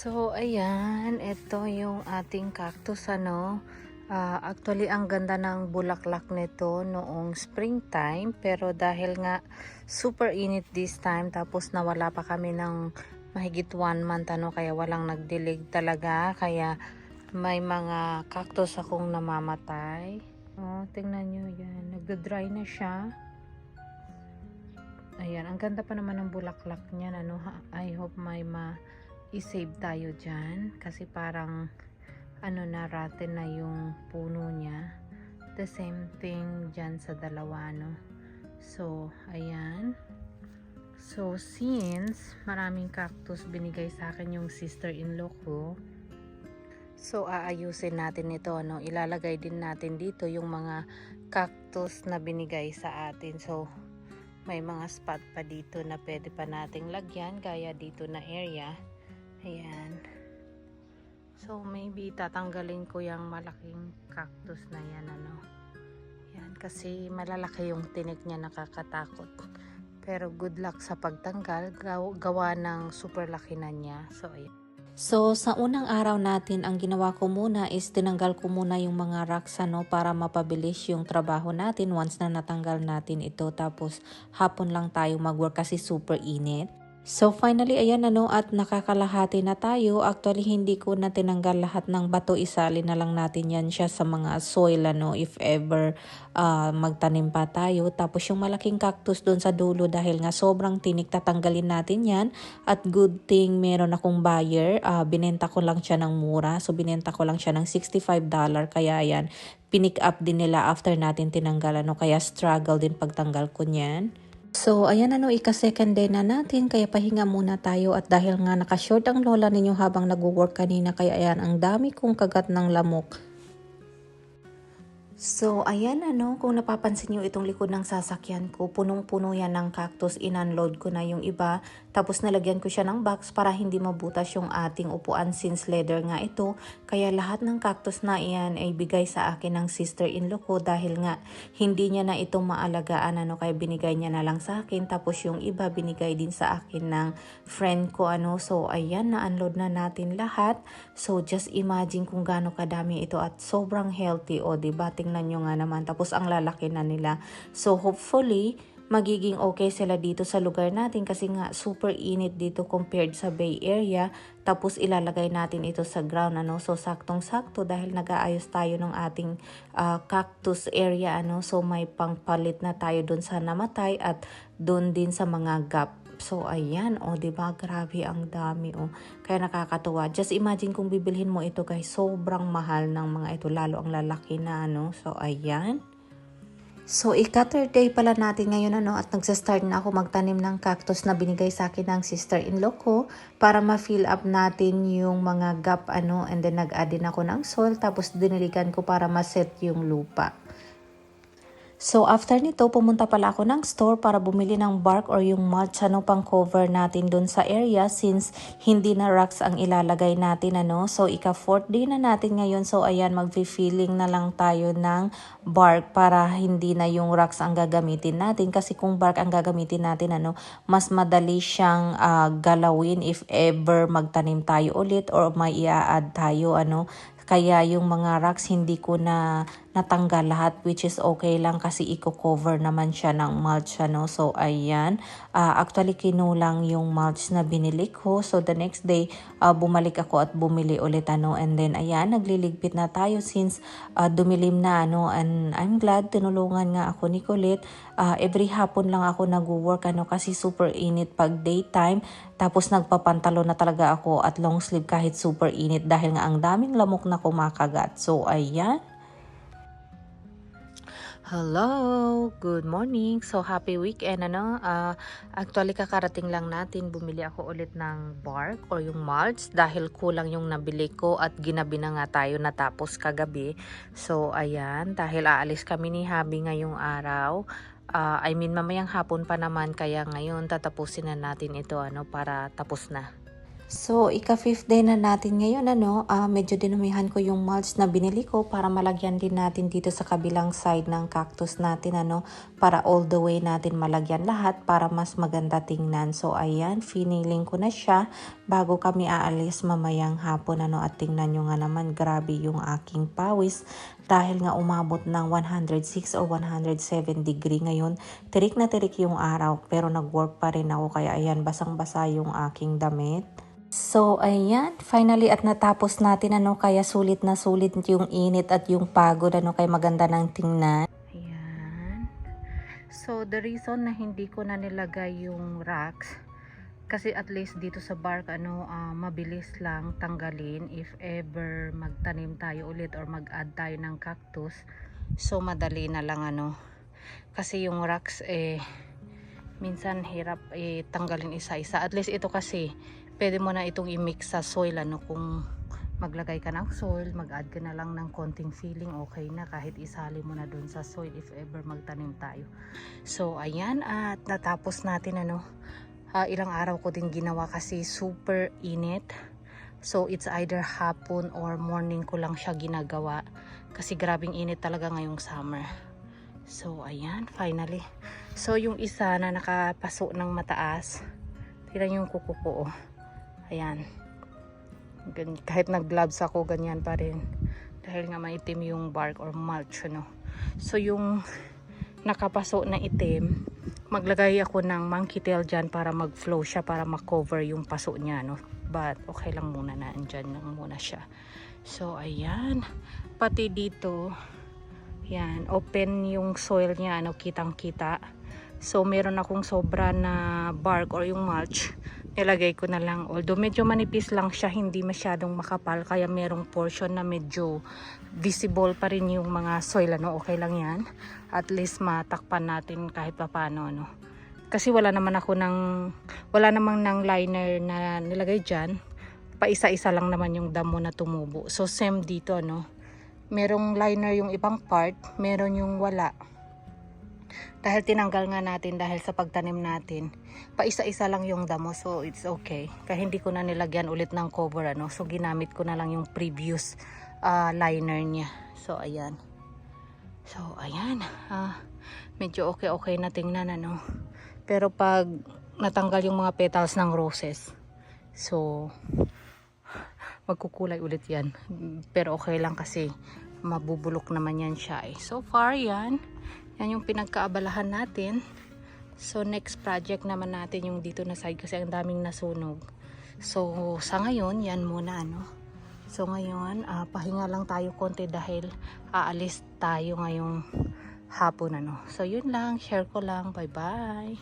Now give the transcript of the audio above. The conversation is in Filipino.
So, ayan, ito yung ating cactus, actually, ang ganda ng bulaklak nito noong springtime, pero dahil nga super init this time, tapos nawala pa kami ng mahigit 1 month, kaya walang nagdilig talaga, kaya may mga cactus akong namamatay. Oh, tingnan nyo yan, nagda-dry na siya. Ayan, ang ganda pa naman ng bulaklak niyan, I hope may i-save tayo dyan kasi parang rotten na yung puno niya. The same thing dyan sa dalawa, so ayan. So since maraming cactus binigay sa akin yung sister-in-law ko, so aayusin natin ito, ilalagay din natin dito yung mga cactus na binigay sa atin. So may mga spot pa dito na pwede pa nating lagyan, gaya dito na area. Ayan. So, maybe tatanggalin ko yung malaking cactus na yan, Yan, kasi malalaki yung tinik niya, nakakatakot. Pero good luck sa pagtanggal, gawa ng super laki na niya. So, ayan. So, sa unang araw natin, ang ginawa ko muna is tinanggal ko muna yung mga rocks para mapabilis yung trabaho natin once na natanggal natin ito. Tapos, hapon lang tayo mag-work kasi super init. So finally, ayan at nakakalahati na tayo. Actually, hindi ko na tinanggal lahat ng bato. Isalin na lang natin yan siya sa mga soil if ever magtanim pa tayo. Tapos yung malaking cactus doon sa dulo, dahil nga sobrang tinik, tatanggalin natin yan. At good thing meron akong buyer. Binenta ko lang siya ng mura. So binenta ko lang siya ng $65. Kaya ayan, pinick up din nila after natin tinanggal. Kaya struggle din pagtanggal ko niyan. So, ayan ika-second day na natin, kaya pahinga muna tayo at dahil nga nakashort ang lola ninyo habang nag-work kanina, kaya ayan, ang dami kong kagat ng lamok. So, ayan kung napapansin nyo itong likod ng sasakyan ko, punong-puno yan ng cactus, in-unload ko na yung iba, tapos nalagyan ko siya ng box para hindi mabutas yung ating upuan since leather nga ito, kaya lahat ng cactus na iyan ay bigay sa akin ng sister-in-law ko dahil nga hindi niya na ito maalagaan, kaya binigay niya na lang sa akin, tapos yung iba binigay din sa akin ng friend ko, so ayan, na-unload na natin lahat. So, just imagine kung gaano kadami ito at sobrang healthy, diba? Tingnan nyo nga naman, tapos ang lalaki na nila. So hopefully magiging okay sila dito sa lugar natin kasi nga super init dito compared sa Bay Area. Tapos ilalagay natin ito sa ground, so saktong-sakto dahil nag-aayos tayo ng ating cactus area, so may pangpalit na tayo doon sa namatay at doon din sa mga gap. So ayan, diba, grabe ang dami, kaya nakakatuwa. Just imagine kung bibilhin mo ito guys, sobrang mahal ng mga ito, lalo ang lalaki na, so ayan. So, ika-third day pala natin ngayon, at nagsa-start na ako magtanim ng cactus na binigay sa akin ng sister-in-law ko para ma-fill up natin yung mga gap, and then nag-add din ako ng soil, tapos diniligan ko para ma-set yung lupa. So after nito, pumunta pala ako ng store para bumili ng bark or yung mulch pang cover natin dun sa area since hindi na rocks ang ilalagay natin, So ika-4th day na natin ngayon. So ayan, mag-filling na lang tayo ng bark para hindi na yung rocks ang gagamitin natin. Kasi kung bark ang gagamitin natin, mas madali siyang galawin if ever magtanim tayo ulit or may i-add tayo, Kaya yung mga rocks hindi ko na natanggal lahat, which is okay lang kasi i-cover naman siya ng mulch, So ayan, actually kinulang yung mulch na binili ko. So the next day, bumalik ako at bumili ulit, and then ayan, nagliligpit na tayo since dumilim na, and I'm glad tinulungan nga ako ni Colette. Every hapon lang ako nag-work, kasi super init pag daytime. Tapos nagpapantalo na talaga ako at long sleeve kahit super init dahil nga ang daming lamok na kumakagat. So ayan. Hello, good morning. So happy weekend, actually kakarating lang natin, bumili ako ulit ng bark or yung mulch dahil kulang yung nabili ko at ginabi na nga tayo natapos kagabi. So ayan, dahil aalis kami ni Habi ngayong araw. Mamayang hapon pa naman, kaya ngayon tatapusin na natin ito, para tapos na. So, ika-fifth day na natin ngayon, medyo dinumihan ko yung mulch na binili ko para malagyan din natin dito sa kabilang side ng cactus natin, para all the way natin malagyan lahat para mas maganda tingnan. So, ayan, finiling ko na siya bago kami aalis mamayang hapon, at tingnan nyo nga naman, grabe yung aking pawis dahil nga umabot ng 106 or 107 degree ngayon. Tirik na tirik yung araw pero nag-work pa rin ako, kaya ayan, basang-basa yung aking damit. So, ayan, finally at natapos natin, kaya sulit na sulit yung init at yung pagod, kaya maganda ng tingnan. Ayan. So, the reason na hindi ko na nilagay yung racks, kasi at least dito sa bark, mabilis lang tanggalin if ever magtanim tayo ulit or mag-add tayo ng cactus. So, madali na lang, kasi yung racks, minsan hirap tanggalin isa-isa. At least ito kasi, pwede mo na itong i-mix sa soil, kung maglagay ka ng soil, mag-add ka na lang ng konting filling, okay na, kahit isali mo na dun sa soil if ever magtanim tayo. So ayan, at natapos natin, ilang araw ko din ginawa kasi super init. So it's either hapon or morning ko lang siya ginagawa kasi grabing init talaga ngayong summer. So ayan, finally. So yung isa na nakapaso ng mataas, tignan yung kuko ko, ayan, kahit nag-gloves ako, ganyan pa rin dahil nga maitim yung bark or mulch, So yung nakapaso na itim, maglagay ako ng monkey tail dyan para mag-flow siya, para ma-cover yung paso niya, but okay lang muna na andyan lang muna siya. So ayan, pati dito, yan, open yung soil niya, kitang kita. So meron akong sobra na bark or yung mulch, nilagay ko na lang, although medyo manipis lang siya, hindi masyadong makapal, kaya merong portion na medyo visible pa rin yung mga soil, okay lang yan, at least matakpan natin kahit paano, kasi wala namang ng liner na nilagay dyan, pa isa-isa lang naman yung damo na tumubo. So same dito, merong liner yung ibang part, meron yung wala. Dahil tinanggal nga natin dahil sa pagtanim natin, pa isa-isa lang yung damo, so it's okay. Kaya hindi ko na nilagyan ulit ng cover, so ginamit ko na lang yung previous liner niya. So ayan. So ayan, medyo okay na tingnan, Pero pag natanggal yung mga petals ng roses, so magkukulay ulit yan. Pero okay lang kasi mabubulok naman yan siya. So far yan yung pinagkaabalahan natin. So next project naman natin yung dito na side kasi ang daming nasunog. So sa ngayon yan muna, So ngayon pahinga lang tayo konti dahil aalis tayo ngayong hapon, So yun lang, share ko lang, bye bye.